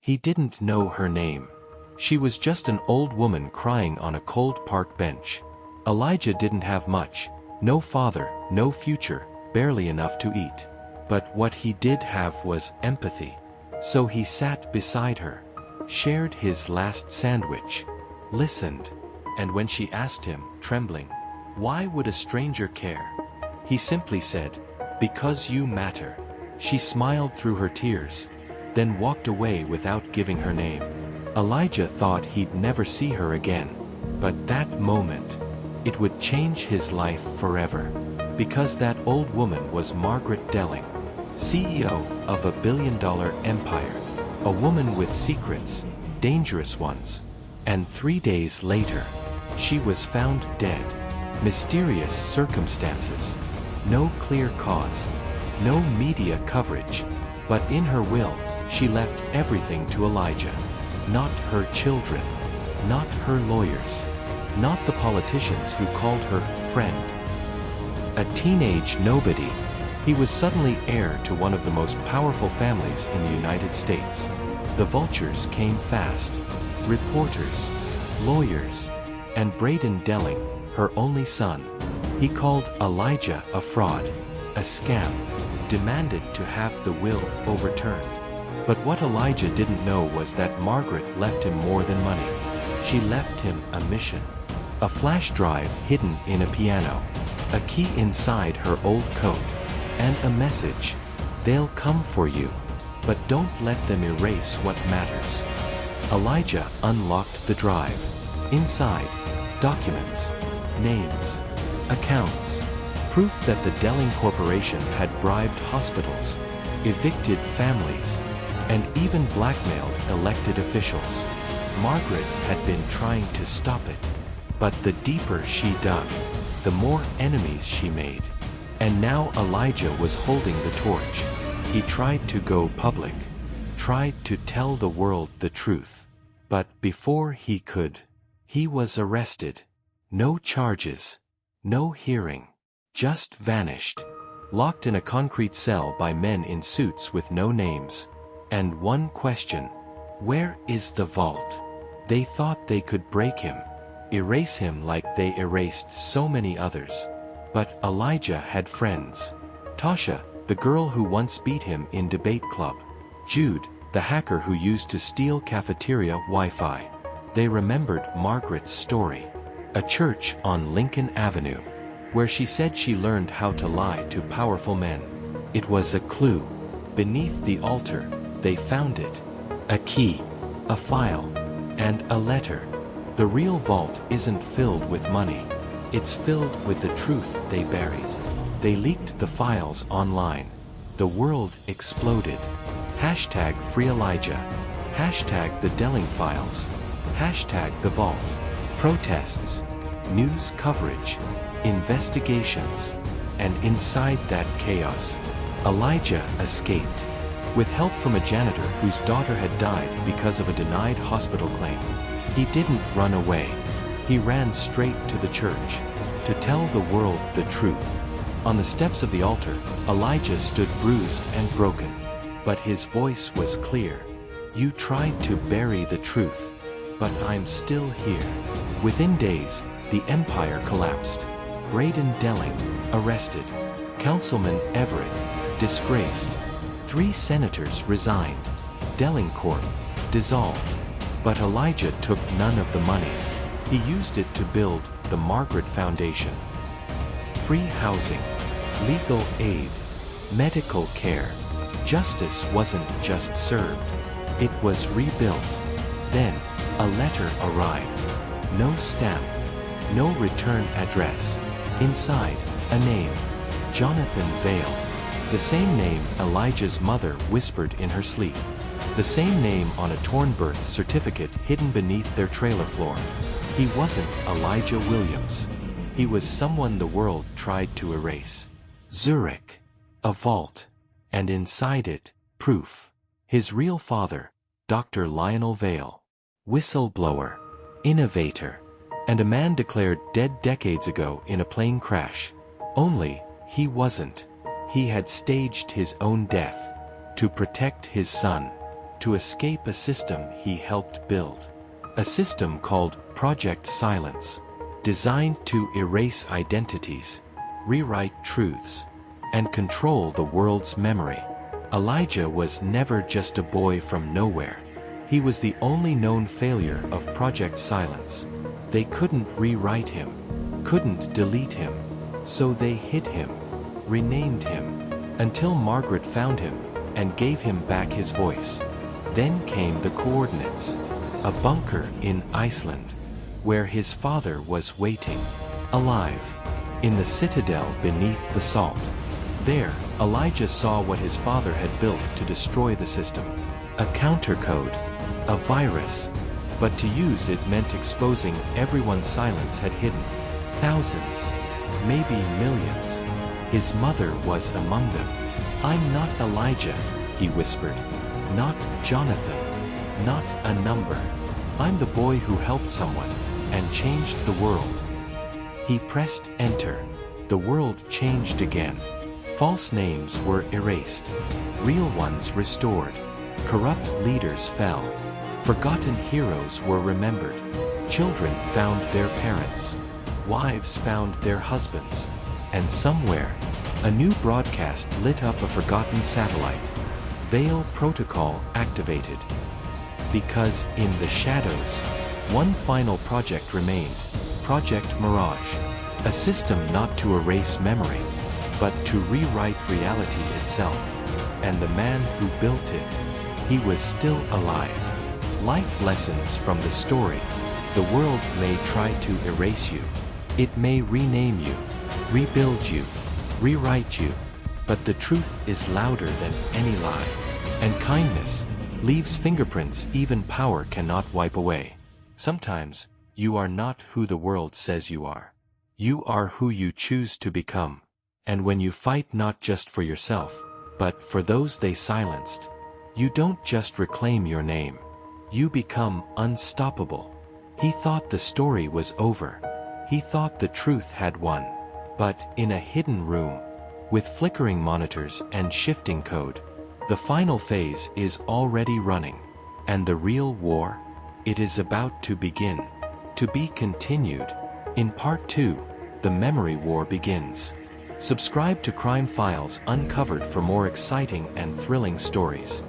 He didn't know her name. She was just an old woman crying on a cold park bench. Elijah didn't have much. No father, no future, barely enough to eat. But what he did have was empathy. So he sat beside her, shared his last sandwich, listened, and when she asked him, trembling, "Why would a stranger care?" he simply said, "Because you matter." She smiled through her tears, then walked away without giving her name. Elijah thought he'd never see her again. But that moment, it would change his life forever. Because that old woman was Margaret Delling, CEO of a billion-dollar empire. A woman with secrets, dangerous ones. And 3 days later, she was found dead. Mysterious circumstances. No clear cause. No media coverage. But in her will, she left everything to Elijah. Not her children. Not her lawyers. Not the politicians who called her friend. A teenage nobody, he was suddenly heir to one of the most powerful families in the United States. The vultures came fast. Reporters, lawyers, and Braden Delling, her only son. He called Elijah a fraud, a scam, demanded to have the will overturned. But what Elijah didn't know was that Margaret left him more than money. She left him a mission. A flash drive hidden in a piano. A key inside her old coat. And a message. They'll come for you. But don't let them erase what matters. Elijah unlocked the drive. Inside, documents, names, accounts, proof that the Delling Corporation had bribed hospitals, evicted families, and even blackmailed elected officials. Margaret had been trying to stop it. But the deeper she dug, the more enemies she made. And now Elijah was holding the torch. He tried to go public, tried to tell the world the truth. But before he could, he was arrested. No charges, no hearing, just vanished. Locked in a concrete cell by men in suits with no names. And one question: where is the vault? They thought they could break him, erase him like they erased so many others. But Elijah had friends. Tasha, the girl who once beat him in debate club. Jude, the hacker who used to steal cafeteria Wi-Fi. They remembered Margaret's story. A church on Lincoln Avenue, where she said she learned how to lie to powerful men. It was a clue. Beneath the altar, they found it. A key, a file, and a letter. The real vault isn't filled with money. It's filled with the truth they buried. They leaked the files online. The world exploded. Hashtag Free Elijah. Hashtag the Delling Files. Hashtag the Vault. Protests. News coverage. Investigations. And inside that chaos, Elijah escaped. With help from a janitor whose daughter had died because of a denied hospital claim. He didn't run away. He ran straight to the church, to tell the world the truth. On the steps of the altar, Elijah stood bruised and broken. But his voice was clear. You tried to bury the truth, but I'm still here. Within days, the empire collapsed. Braden Delling, arrested. Councilman Everett, disgraced. 3 senators resigned. Delling Corp, dissolved. But Elijah took none of the money. He used it to build the Margaret Foundation. Free housing, legal aid, medical care. Justice wasn't just served. It was rebuilt. Then, a letter arrived. No stamp. No return address. Inside, a name. Jonathan Vale. The same name Elijah's mother whispered in her sleep. The same name on a torn birth certificate hidden beneath their trailer floor. He wasn't Elijah Williams. He was someone the world tried to erase. Zurich. A vault. And inside it, proof. His real father, Dr. Lionel Vale. Whistleblower. Innovator. And a man declared dead decades ago in a plane crash. Only, he wasn't. He had staged his own death. To protect his son. to escape a system he helped build. A system called Project Silence, designed to erase identities, rewrite truths, and control the world's memory. Elijah was never just a boy from nowhere. He was the only known failure of Project Silence. They couldn't rewrite him, couldn't delete him, so they hid him, renamed him, until Margaret found him and gave him back his voice. Then came the coordinates, a bunker in Iceland, where his father was waiting, alive, in the citadel beneath the salt. There, Elijah saw what his father had built to destroy the system. A countercode, a virus, but to use it meant exposing everyone silence had hidden. Thousands, maybe millions. His mother was among them. "I'm not Elijah," he whispered. "Not Jonathan. Not a number. I'm the boy who helped someone and changed the world." He pressed enter. The world changed again. False names were erased. Real ones restored. Corrupt leaders fell. Forgotten heroes were remembered. Children found their parents. Wives found their husbands. And somewhere, a new broadcast lit up a forgotten satellite. Veil protocol activated. Because in the shadows, one final project remained, Project Mirage. A system not to erase memory, but to rewrite reality itself. And the man who built it, he was still alive. Life lessons from the story. The world may try to erase you. It may rename you, rebuild you, rewrite you, but the truth is louder than any lie. And kindness leaves fingerprints even power cannot wipe away. Sometimes, you are not who the world says you are. You are who you choose to become. And when you fight not just for yourself, but for those they silenced, you don't just reclaim your name. You become unstoppable. He thought the story was over. He thought the truth had won. But in a hidden room, with flickering monitors and shifting code, the final phase is already running. And the real war? It is about to begin. To be continued. In Part 2, the memory war begins. Subscribe to Crime Files Uncovered for more exciting and thrilling stories.